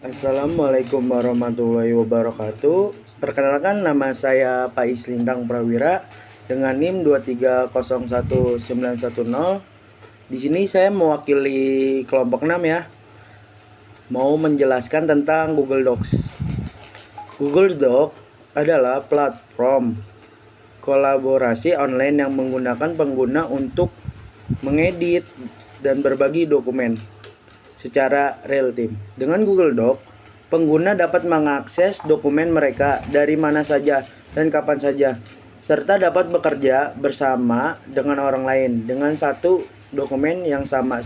Assalamualaikum warahmatullahi wabarakatuh. Perkenalkan, nama saya Pais Lintang Prawira dengan NIM 2301910. Di sini saya mewakili kelompok 6 ya. Mau menjelaskan tentang Google Docs. Google Doc adalah platform kolaborasi online yang menggunakan pengguna untuk mengedit dan berbagi dokumen secara real time. Dengan Google Doc, pengguna dapat mengakses dokumen mereka dari mana saja dan kapan saja, serta dapat bekerja bersama dengan orang lain dengan satu dokumen yang sama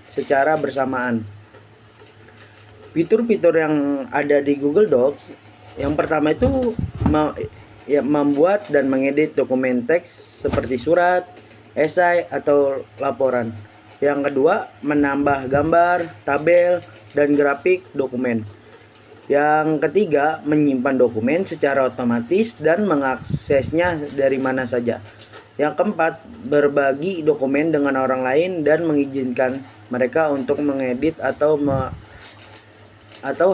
secara bersamaan. Fitur-fitur yang ada di Google Docs, yang pertama itu membuat dan mengedit dokumen teks seperti surat, esai, atau laporan. Yang kedua, menambah gambar, tabel, dan grafik dokumen. Yang ketiga, menyimpan dokumen secara otomatis dan mengaksesnya dari mana saja. Yang keempat, berbagi dokumen dengan orang lain dan mengizinkan mereka untuk mengedit atau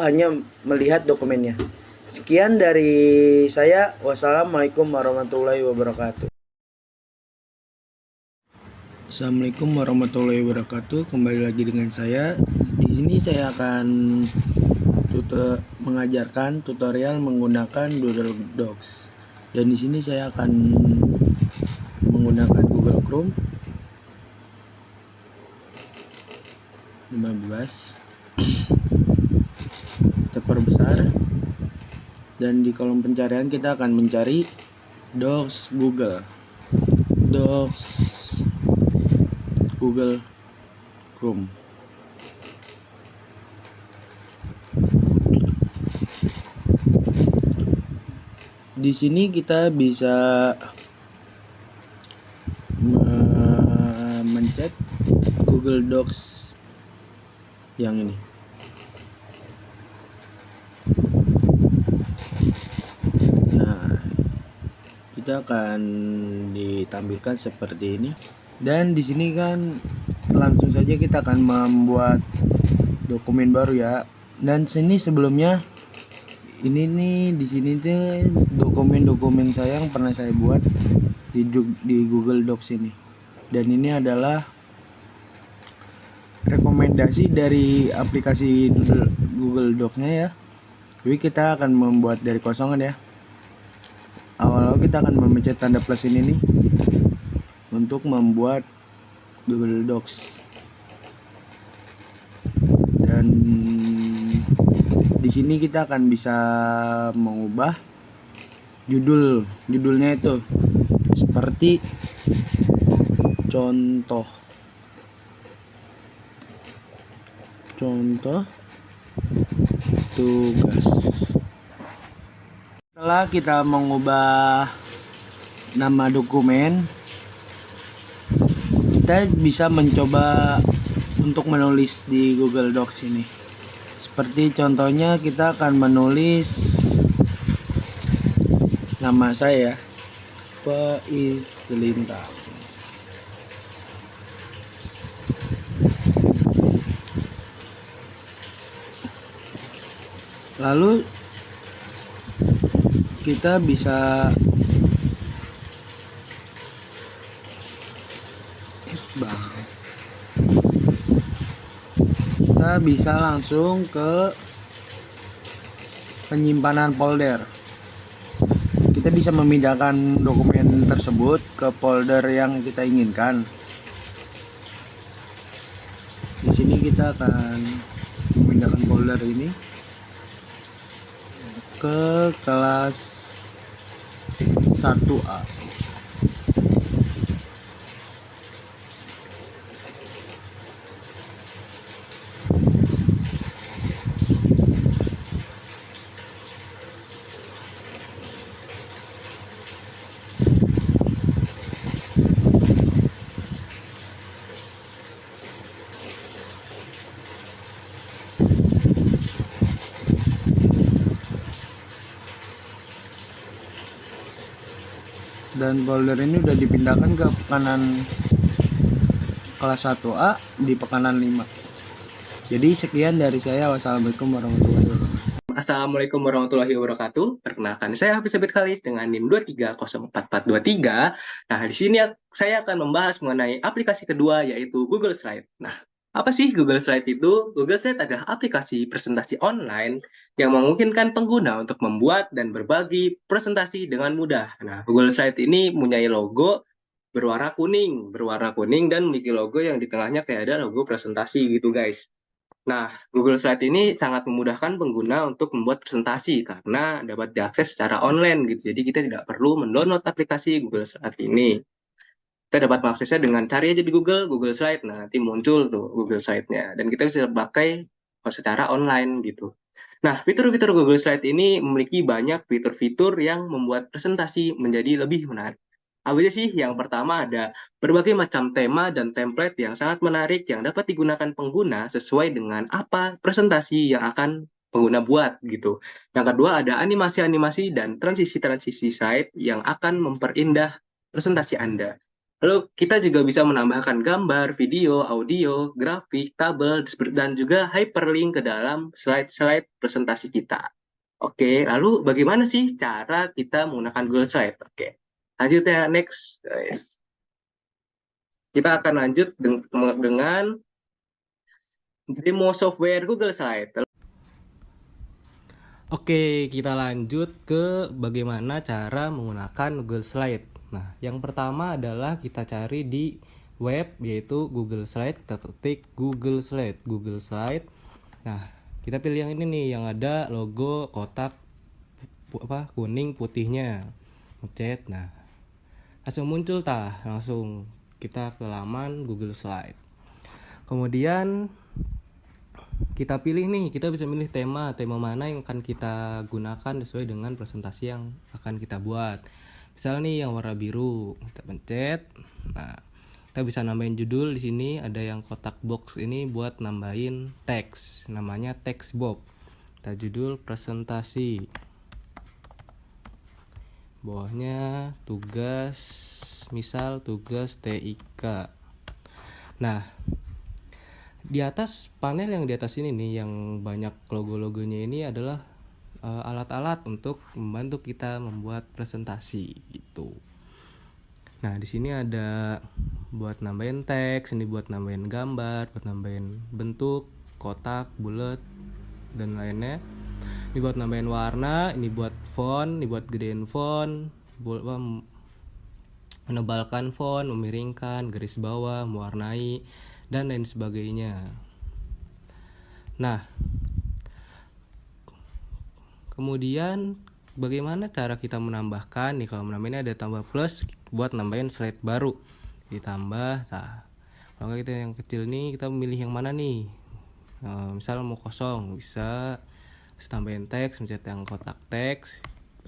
hanya melihat dokumennya. Sekian dari saya. Wassalamualaikum warahmatullahi wabarakatuh. Assalamualaikum warahmatullahi wabarakatuh. Kembali lagi dengan saya. Di sini saya akan mengajarkan tutorial menggunakan Google Docs. Dan di sini saya akan menggunakan Google Chrome 15. Kita perbesar. Dan di kolom pencarian kita akan mencari Docs Google. Docs Google Chrome. Di sini kita bisa mencet Google Docs yang ini. Nah, kita akan ditampilkan seperti ini. Dan di sini kan langsung saja kita akan membuat dokumen baru ya. Dan sini sebelumnya ini nih, di sini tuh dokumen-dokumen saya yang pernah saya buat di Google Docs ini. Dan ini adalah rekomendasi dari aplikasi Google Docs-nya ya. Jadi kita akan membuat dari kosongan ya. Awal-awal kita akan memencet tanda plus ini nih untuk membuat Google Docs. Dan di sini kita akan bisa mengubah judulnya itu seperti contoh tugas. Setelah kita mengubah nama dokumen, kita bisa mencoba untuk menulis di Google Docs ini. Seperti contohnya kita akan menulis nama saya, Pais Lintang. Lalu kita bisa langsung ke penyimpanan folder. Kita bisa memindahkan dokumen tersebut ke folder yang kita inginkan. Di sini kita akan memindahkan folder ini ke kelas 1A. Dan folder ini udah dipindahkan ke pekanan kelas 1A di pekanan 5. Jadi sekian dari saya. Wassalamualaikum warahmatullahi wabarakatuh. Assalamualaikum warahmatullahi wabarakatuh. Perkenalkan, saya Hafiz Abid Khalis dengan NIM 23044423. Nah, di sini saya akan membahas mengenai aplikasi kedua, yaitu Google Slide. Nah, apa sih Google Slide itu? Google Slide adalah aplikasi presentasi online yang memungkinkan pengguna untuk membuat dan berbagi presentasi dengan mudah. Nah, Google Slide ini mempunyai logo berwarna kuning dan memiliki logo yang di tengahnya kayak ada logo presentasi gitu, guys. Nah, Google Slide ini sangat memudahkan pengguna untuk membuat presentasi karena dapat diakses secara online gitu. Jadi kita tidak perlu mendownload aplikasi Google Slide ini. Kita dapat mengaksesnya dengan cari aja di Google Slide. Nah, nanti muncul tuh Google Slide-nya. Dan kita bisa pakai secara online gitu. Nah, fitur-fitur Google Slide ini memiliki banyak fitur-fitur yang membuat presentasi menjadi lebih menarik. Apa aja sih? Yang pertama ada berbagai macam tema dan template yang sangat menarik yang dapat digunakan pengguna sesuai dengan apa presentasi yang akan pengguna buat gitu. Yang kedua ada animasi-animasi dan transisi-transisi slide yang akan memperindah presentasi Anda. Lalu kita juga bisa menambahkan gambar, video, audio, grafik, tabel, dan juga hyperlink ke dalam slide-slide presentasi kita. Oke, lalu bagaimana sih cara kita menggunakan Google Slide? Oke, lanjut ya, next. Guys. Kita akan lanjut dengan demo software Google Slide. Oke, kita lanjut ke bagaimana cara menggunakan Google Slide. Nah, yang pertama adalah kita cari di web yaitu Google Slide. Kita ketik Google Slide. Nah, kita pilih yang ini nih yang ada logo kotak kuning putihnya. Pencet. Nah, langsung muncul langsung kita ke laman Google Slide. Kemudian kita pilih nih, kita bisa milih tema mana yang akan kita gunakan sesuai dengan presentasi yang akan kita buat. Misalnya nih yang warna biru, kita pencet. Nah, kita bisa nambahin judul di sini, ada yang kotak box ini buat nambahin teks, namanya text box. Kita judul presentasi. Bawahnya tugas, misal tugas TIK. Nah, di atas panel yang di atas ini nih yang banyak logo-logonya ini adalah alat-alat untuk membantu kita membuat presentasi gitu. Nah, di sini ada buat nambahin teks, ini buat nambahin gambar, buat nambahin bentuk, kotak, bulat dan lainnya. Ini buat nambahin warna, ini buat font, ini buat gedein font, menebalkan font, memiringkan, garis bawah, mewarnai dan lain sebagainya. Nah, kemudian bagaimana cara kita menambahkan nih? Kalau menambahnya ada tambah plus buat nambahin slide baru, ditambah. Nah, kalau kita yang kecil nih kita milih yang mana nih? Misal mau kosong bisa tambahin teks, mencet yang kotak teks,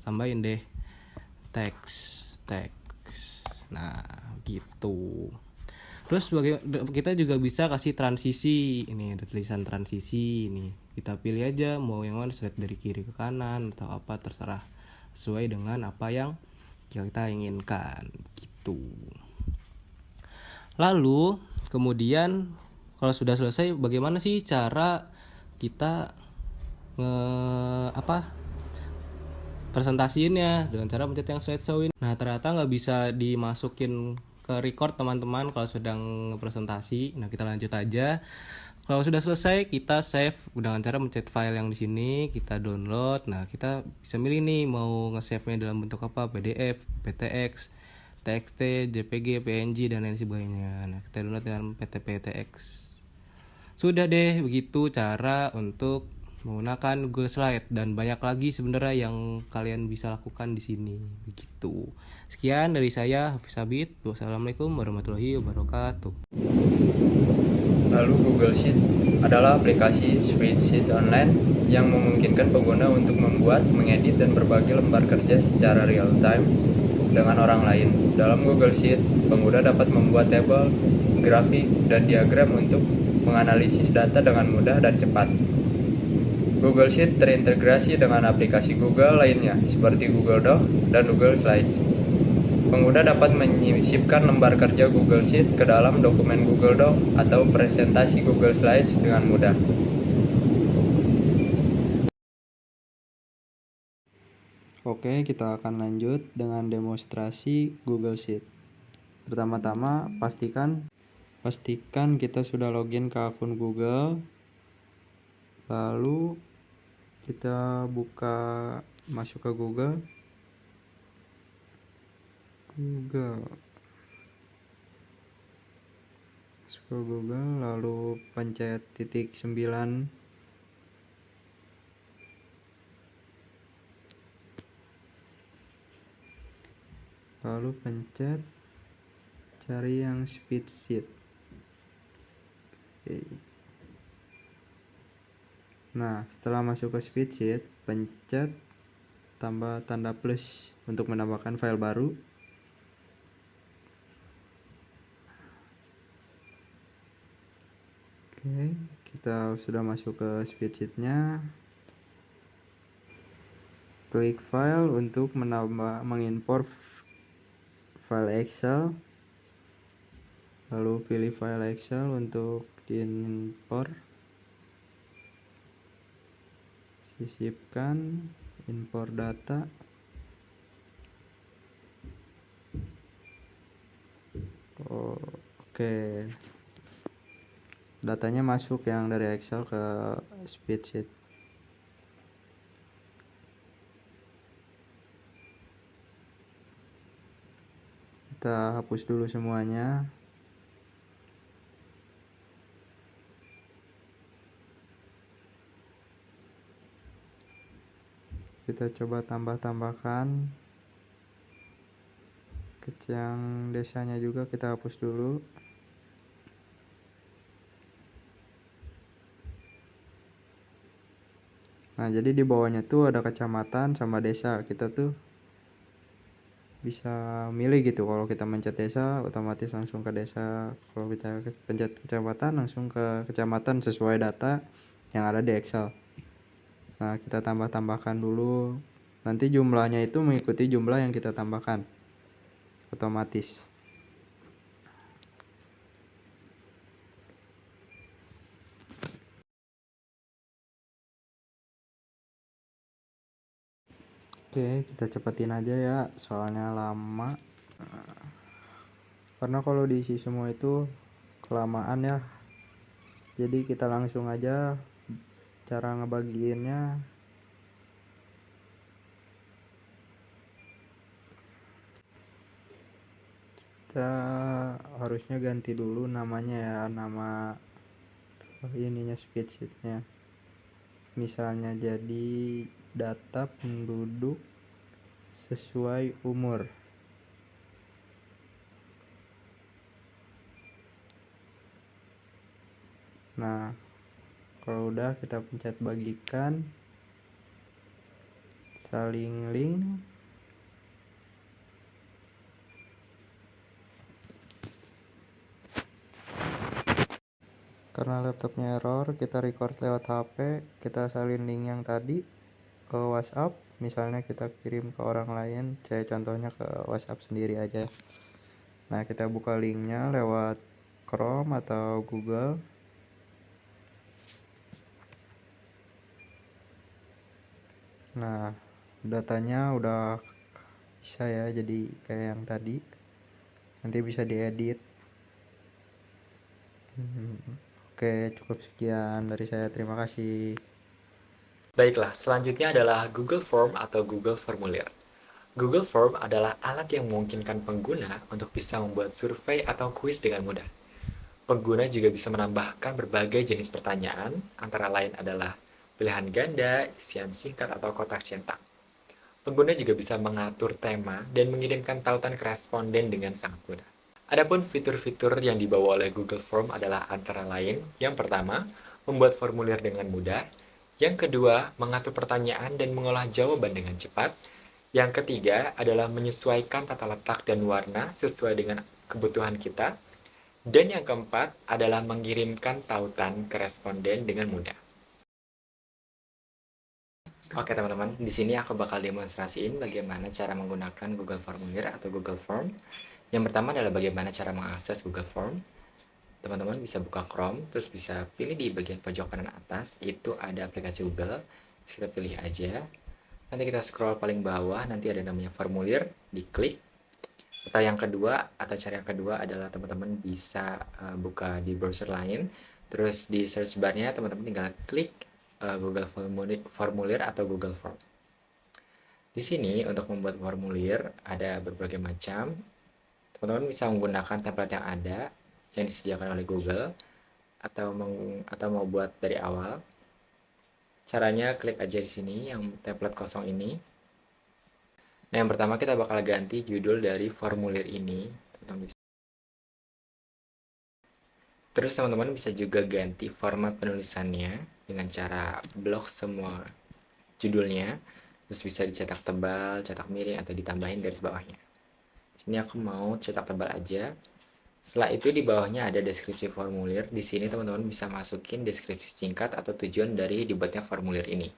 tambahin deh teks. Nah, gitu. Terus kita juga bisa kasih transisi. Ini ada tulisan transisi ini. Kita pilih aja mau yang mana, slide dari kiri ke kanan atau apa, terserah sesuai dengan apa yang kita inginkan gitu. Lalu kemudian kalau sudah selesai, bagaimana sih cara kita presentasiinnya? Dengan cara mencet yang slideshow ini. Nah, ternyata nggak bisa dimasukin ke record teman-teman kalau sedang presentasi. Nah, kita lanjut aja. Kalau sudah selesai, kita save dengan cara mencet file yang di sini, kita download. Nah, kita bisa milih nih mau nge-save-nya dalam bentuk apa, PDF, PTX, TXT, JPG, PNG dan lain sebagainya. Nah, kita download dengan PTX. Sudah deh, begitu cara untuk menggunakan Google Slide, dan banyak lagi sebenarnya yang kalian bisa lakukan di sini begitu. Sekian dari saya Hafiz Abid. Wassalamualaikum warahmatullahi wabarakatuh. Lalu Google Sheet adalah aplikasi spreadsheet online yang memungkinkan pengguna untuk membuat, mengedit, dan berbagi lembar kerja secara real time dengan orang lain. Dalam Google Sheet, pengguna dapat membuat tabel, grafik, dan diagram untuk menganalisis data dengan mudah dan cepat. Google Sheet terintegrasi dengan aplikasi Google lainnya seperti Google Doc dan Google Slides. Pengguna dapat menyisipkan lembar kerja Google Sheet ke dalam dokumen Google Doc atau presentasi Google Slides dengan mudah. Oke, kita akan lanjut dengan demonstrasi Google Sheet. Pertama-tama, pastikan kita sudah login ke akun Google. Lalu kita masuk ke Google. Masuk ke Google, lalu pencet titik 9. Lalu pencet cari yang Spreadsheet. Oke. Nah, setelah masuk ke Spreadsheet, pencet tambah tanda plus untuk menambahkan file baru. Oke, kita sudah masuk ke Spreadsheet-nya. Klik file untuk mengimport file Excel. Lalu pilih file Excel untuk diimport. Sisipkan, import data. Oke. Datanya masuk yang dari Excel ke Spreadsheet. Kita hapus dulu semuanya. Kita coba tambahkan yang desanya juga kita hapus dulu. Nah, jadi di bawahnya tuh ada kecamatan sama desa. Kita tuh bisa milih gitu. Kalau kita mencet desa, otomatis langsung ke desa. Kalau kita pencet kecamatan, langsung ke kecamatan sesuai data yang ada di Excel. Nah, kita tambahkan dulu. Nanti jumlahnya itu mengikuti jumlah yang kita tambahkan. Otomatis. Oke, kita cepetin aja ya, soalnya lama. Karena kalau diisi semua itu kelamaan ya. Jadi kita langsung aja cara ngebagiinnya. Kita harusnya ganti dulu namanya ya, nama ininya spreadsheetnya. Misalnya jadi data penduduk sesuai umur. Nah, kalau udah kita pencet bagikan, saling link. Karena laptopnya error, kita record lewat HP, kita salin link yang tadi ke WhatsApp. Misalnya kita kirim ke orang lain, saya contohnya ke WhatsApp sendiri aja. Nah, kita buka linknya lewat Chrome atau Google. Nah, datanya udah bisa ya, jadi kayak yang tadi. Nanti bisa diedit. Oke, cukup sekian dari saya. Terima kasih. Baiklah, selanjutnya adalah Google Form atau Google Formulir. Google Form adalah alat yang memungkinkan pengguna untuk bisa membuat survei atau kuis dengan mudah. Pengguna juga bisa menambahkan berbagai jenis pertanyaan, antara lain adalah pilihan ganda, isian singkat, atau kotak centang. Pengguna juga bisa mengatur tema dan mengirimkan tautan ke responden dengan sangat mudah. Adapun fitur-fitur yang dibawa oleh Google Form adalah antara lain, yang pertama, membuat formulir dengan mudah, yang kedua, mengatur pertanyaan dan mengolah jawaban dengan cepat, yang ketiga adalah menyesuaikan tata letak dan warna sesuai dengan kebutuhan kita, dan yang keempat adalah mengirimkan tautan ke responden dengan mudah. Oke teman-teman, di sini aku bakal demonstrasiin bagaimana cara menggunakan Google Formulir atau Google Form. Yang pertama adalah bagaimana cara mengakses Google Form. Teman-teman bisa buka Chrome, terus bisa pilih di bagian pojok kanan atas, itu ada aplikasi Google. Kita pilih aja. nanti kita scroll paling bawah, nanti ada namanya formulir, diklik. Atau yang kedua, atau cara yang kedua adalah teman-teman bisa buka di browser lain, terus di search bar-nya teman-teman tinggal klik Google Formulir atau Google Form. Di sini untuk membuat formulir ada berbagai macam. Teman-teman bisa menggunakan template yang ada yang disediakan oleh Google atau mau buat dari awal. Caranya klik aja di sini yang template kosong ini. Nah, yang pertama kita bakal ganti judul dari formulir ini. Terus teman-teman bisa juga ganti format penulisannya dengan cara blok semua judulnya. Terus bisa dicetak tebal, cetak miring, atau ditambahin garis bawahnya. Sini aku mau cetak tebal aja. Setelah itu di bawahnya ada deskripsi formulir. Di sini teman-teman bisa masukin deskripsi singkat atau tujuan dari dibuatnya formulir ini.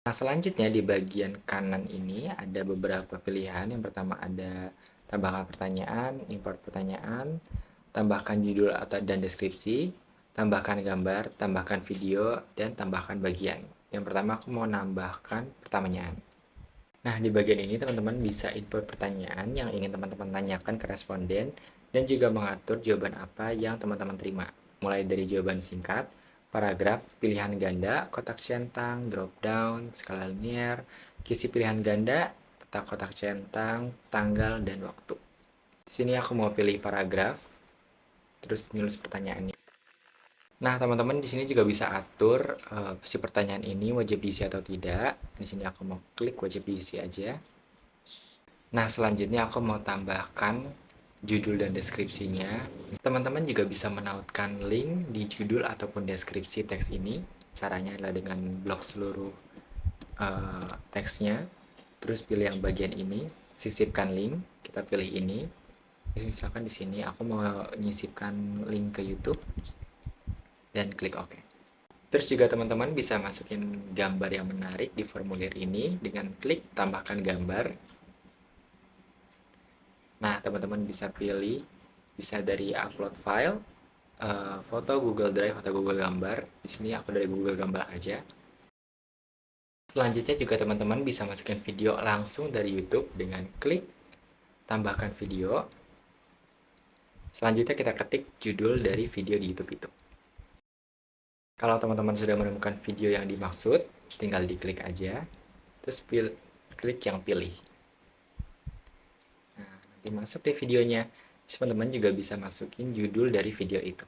Nah, selanjutnya di bagian kanan ini ada beberapa pilihan. Yang pertama ada tambahkan pertanyaan, import pertanyaan, tambahkan judul dan deskripsi, tambahkan gambar, tambahkan video, dan tambahkan bagian. Yang pertama aku mau nambahkan pertanyaan. Nah, di bagian ini teman-teman bisa input pertanyaan yang ingin teman-teman tanyakan ke responden dan juga mengatur jawaban apa yang teman-teman terima. Mulai dari jawaban singkat, paragraf, pilihan ganda, kotak centang, drop down, skala linear, kisi pilihan ganda, peta kotak centang, tanggal, dan waktu. Di sini aku mau pilih paragraf, terus menulis pertanyaannya. Nah, teman-teman di sini juga bisa atur si pertanyaan ini wajib diisi atau tidak. Di sini aku mau klik wajib diisi aja. Nah, selanjutnya aku mau tambahkan judul dan deskripsinya. Teman-teman juga bisa menautkan link di judul ataupun deskripsi teks ini. Caranya adalah dengan blok seluruh teksnya. Terus pilih yang bagian ini, sisipkan link. Kita pilih ini. Misalkan di sini aku mau nyisipkan link ke YouTube. Dan klik OK. Terus juga teman-teman bisa masukin gambar yang menarik di formulir ini dengan klik tambahkan gambar. Nah, teman-teman bisa pilih, bisa dari upload file, foto Google Drive atau Google Gambar. Di sini aku dari Google Gambar aja. Selanjutnya juga teman-teman bisa masukin video langsung dari YouTube dengan klik tambahkan video. Selanjutnya kita ketik judul dari video di YouTube itu. Kalau teman-teman sudah menemukan video yang dimaksud, tinggal diklik aja, terus klik yang pilih. Nah, nanti masuk deh videonya. Teman-teman juga bisa masukin judul dari video itu.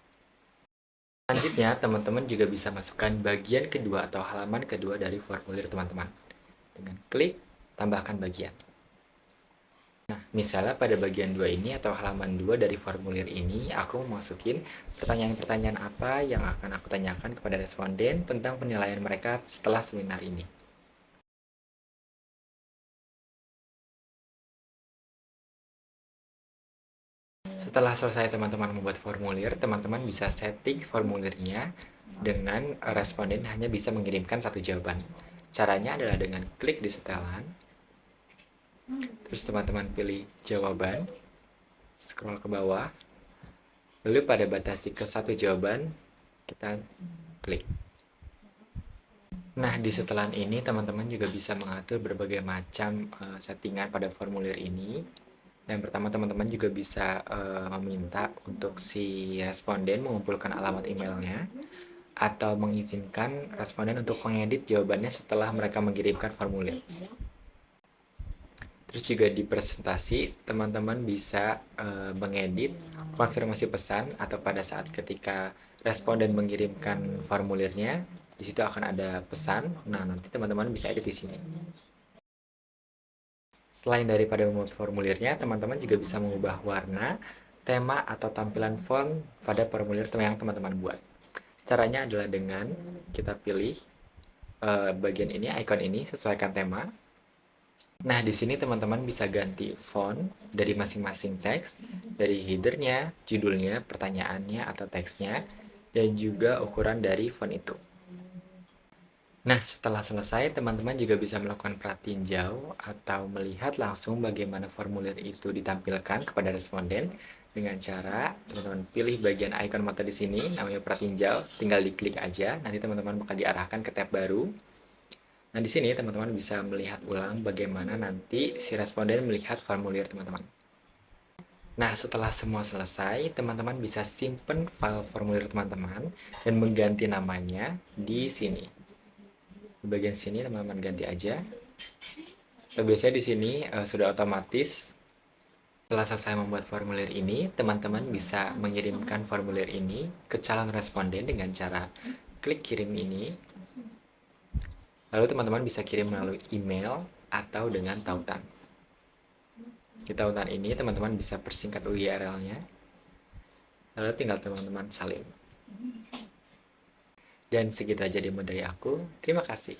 Selanjutnya, teman-teman juga bisa masukkan bagian kedua atau halaman kedua dari formulir teman-teman. Dengan klik, tambahkan bagian. Nah, misalnya pada bagian 2 ini atau halaman 2 dari formulir ini, aku masukin pertanyaan-pertanyaan apa yang akan aku tanyakan kepada responden tentang penilaian mereka setelah seminar ini. Setelah selesai teman-teman membuat formulir, teman-teman bisa setting formulirnya dengan responden hanya bisa mengirimkan satu jawaban. Caranya adalah dengan klik di setelan. Terus teman-teman pilih jawaban, scroll ke bawah, lalu pada batasi ke satu jawaban, kita klik. Nah, di setelan ini teman-teman juga bisa mengatur berbagai macam settingan pada formulir ini. Yang pertama, teman-teman juga bisa meminta untuk si responden mengumpulkan alamat emailnya atau mengizinkan responden untuk mengedit jawabannya setelah mereka mengirimkan formulir. Terus juga di presentasi, teman-teman bisa mengedit konfirmasi pesan atau pada saat ketika responden mengirimkan formulirnya, di situ akan ada pesan. Nah, nanti teman-teman bisa edit di sini. Selain daripada membuat formulirnya, teman-teman juga bisa mengubah warna, tema, atau tampilan font pada formulir yang teman-teman buat. Caranya adalah dengan kita pilih bagian ini, icon ini, sesuaikan tema. Nah, di sini teman-teman bisa ganti font dari masing-masing teks, dari headernya, judulnya, pertanyaannya, atau teksnya, dan juga ukuran dari font itu. Nah, setelah selesai, teman-teman juga bisa melakukan pratinjau atau melihat langsung bagaimana formulir itu ditampilkan kepada responden dengan cara teman-teman pilih bagian icon mata di sini, namanya pratinjau, tinggal diklik aja, nanti teman-teman bakal diarahkan ke tab baru. Nah, di sini teman-teman bisa melihat ulang bagaimana nanti si responden melihat formulir teman-teman. Nah, setelah semua selesai, teman-teman bisa simpen file formulir teman-teman dan mengganti namanya di sini. Di bagian sini teman-teman ganti aja. Biasanya di sini sudah otomatis. Setelah selesai membuat formulir ini, teman-teman bisa mengirimkan formulir ini ke calon responden dengan cara klik kirim ini. Lalu teman-teman bisa kirim melalui email atau dengan tautan. Di tautan ini teman-teman bisa persingkat URL-nya. Lalu tinggal teman-teman salin. Dan segitu aja demo dari aku. Terima kasih.